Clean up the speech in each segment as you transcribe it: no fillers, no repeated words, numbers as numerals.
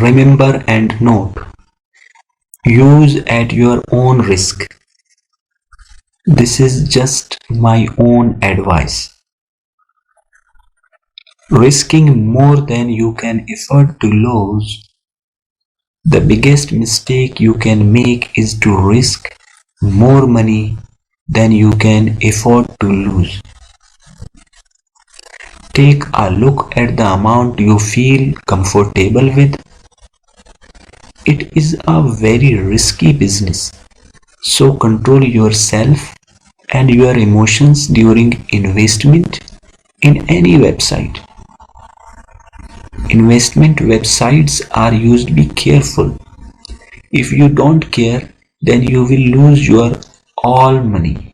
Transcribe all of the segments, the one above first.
Remember and note, use at your own risk. This is just my own advice. Risking more than you can afford to lose. The biggest mistake you can make is to risk more money than you can afford to lose. Take a look at the amount you feel comfortable with. It is a very risky business, so control yourself and your emotions during investment in any website. Investment websites are used. Be careful. If you don't care, then you will lose your all money.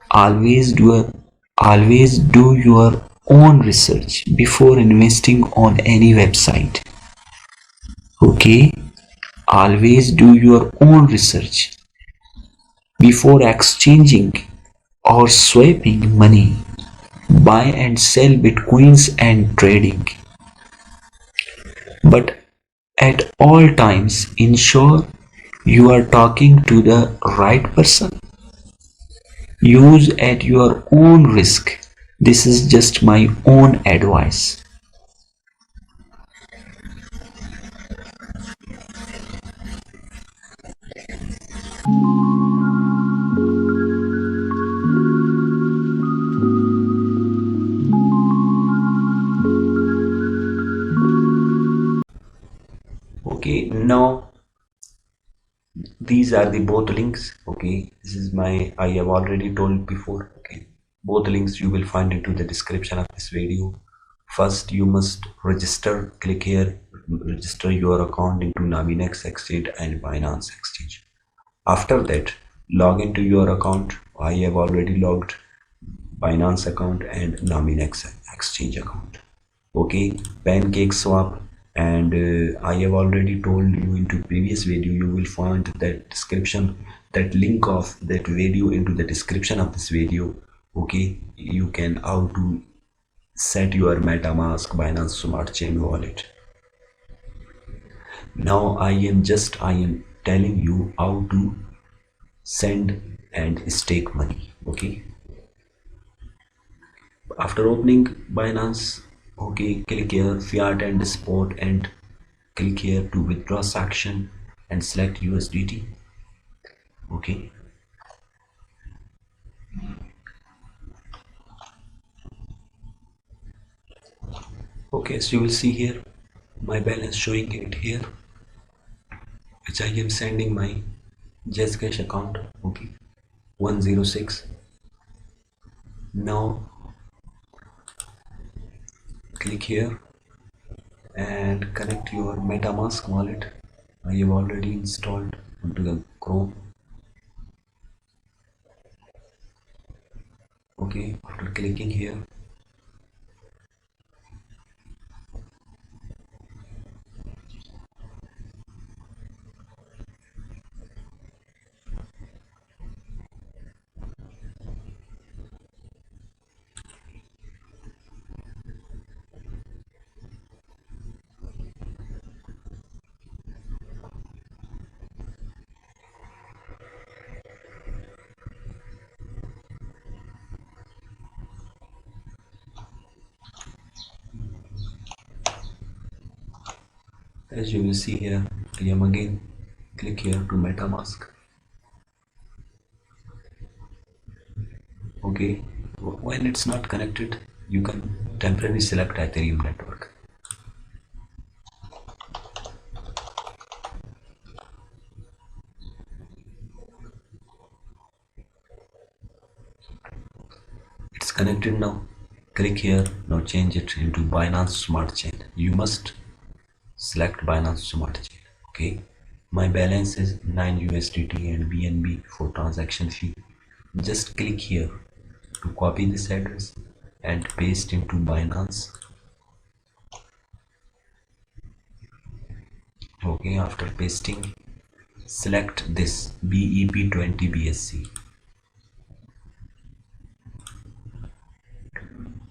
Always do your own research before investing on any website. Okay? Always do your own research before exchanging or swapping money. Buy and sell bitcoins and trading. But at all times, ensure you are talking to the right person. Use at your own risk. This is just my own advice. Okay, now these are the both links. Okay, this is my, I have already told before. Okay, both links you will find into the description of this video. First, you must register. Click here, register your account into Metamask exchange and Binance exchange. After that, log into your account. I have already logged Binance account and Metamask exchange account. Okay, pancake swap, and I have already told you into previous video. You will find that description, that link of that video into the description of this video. Okay, you can how to set your Metamask Binance Smart Chain wallet. Now I am telling you how to send and stake money. Okay, after opening Binance, okay, click here fiat and spot and click here to withdraw section and select USDT. Okay, okay, so you will see here my balance showing it here, which I am sending my Cash account. Okay, 106. Now click here and connect your Metamask wallet. I have already installed onto the Chrome. Okay, after clicking here, as you will see here, I am again click here to Metamask. Okay, when it's not connected, you can temporarily select Ethereum network. It's connected now. Click here. Now change it into Binance Smart Chain. You must select Binance Smart Chain. Okay, my balance is 9 USDT and BNB for transaction fee. Just click here to copy this address and paste into Binance. Okay, after pasting, select this BEP20 BSC.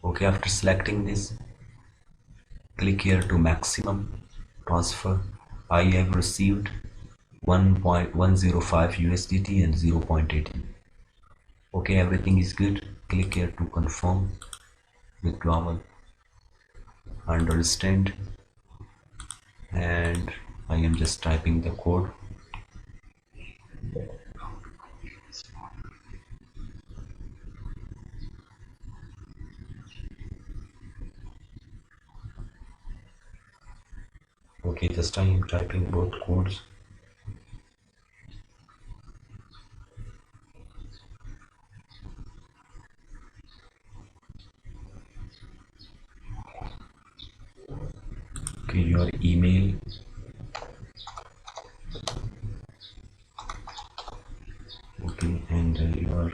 Okay, after selecting this, click here to maximum transfer. I have received 1.105 USDT and 0.18. Okay, everything is good. Click here to confirm withdrawal, understand, and I am just typing the code. Okay, just I am typing both codes. Okay, your email, okay, and your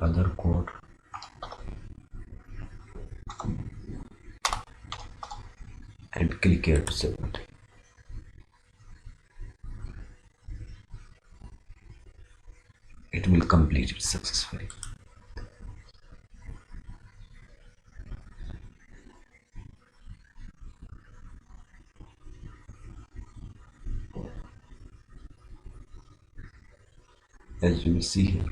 other code, and click here to submit. It will complete it successfully. As you will see here,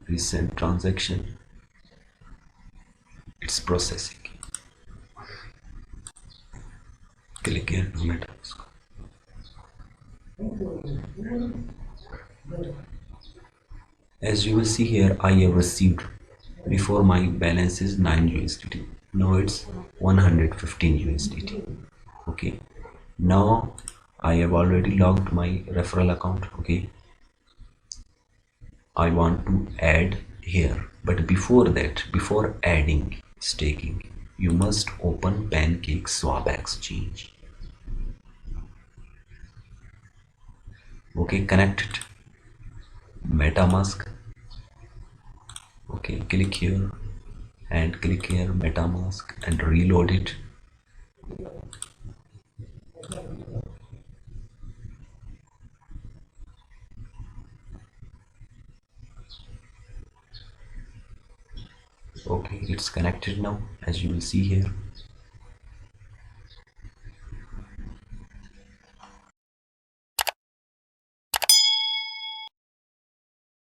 recent transaction, it's processing. Click here to Metamask. As you will see here, I have received, before my balance is 9 USDT. Now it's 115 USDT. Okay. Now I have already logged my referral account. Okay. I want to add here, but before that, before adding staking, you must open Pancake Swap Exchange. Okay, connect it. Metamask. Okay, click here and click here Metamask and reload it. Okay, it's connected now, as you will see here.